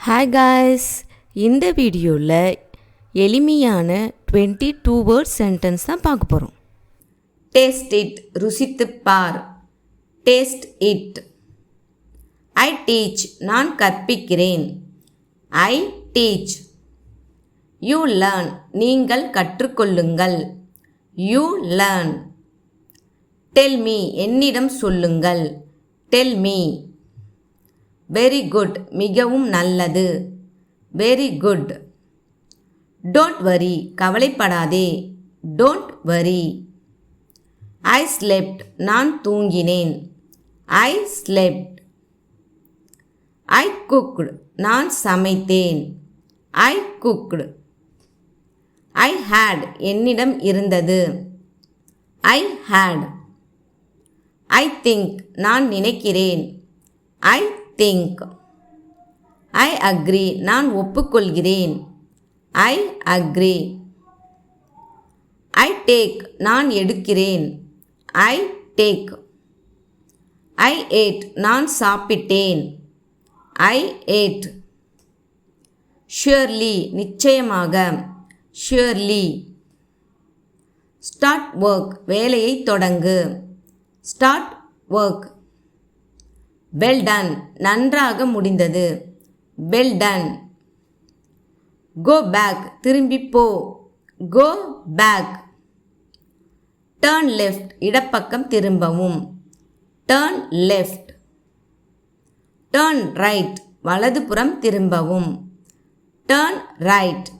Hi guys, இந்த வீடியோவில் எளிமையான 22 வேர்ட் சென்டென்ஸ் தான் பார்க்க போகிறோம். டேஸ்ட் இட், ருசித்து பார். Taste it. ஐ டீச், நான் கற்பிக்கிறேன். I teach. யூ லேர்ன், நீங்கள் கற்றுக்கொள்ளுங்கள். You learn. டெல் மீ, என்னிடம் சொல்லுங்கள். Tell me. வெரி குட், மிகவும் நல்லது. Very good. டோன்ட் வரி, கவலைப்படாதே. Don't worry. ஐ ஸ்லெப்ட், நான் தூங்கினேன். ஐ ஸ்லெப்ட். ஐ குக்டு, நான் சமைத்தேன். ஐ குக்டு. ஐ ஹேட், என்னிடம் இருந்தது. ஐ ஹேட். ஐ திங்க், நான் நினைக்கிறேன். I think. ஐ அக்ரி, நான் ஒப்புக்கொள்கிறேன். I agree. ஐ டேக், நான் எடுக்கிறேன். I take. ஐ ஏட், நான் சாப்பிட்டேன். I ate. ஷுயர்லி, நிச்சயமாக. ஷுயர்லி. ஸ்டார்ட் ஒர்க், வேலையை தொடங்கு. Start work. வெல் டன், நன்றாக முடிந்தது. Well done. கோ பேக், திரும்பி போ. Go back. டர்ன் லெஃப்ட், இடப்பக்கம் திரும்பவும். Turn left. டர்ன் ரைட், வலதுபுறம் திரும்பவும். Turn right.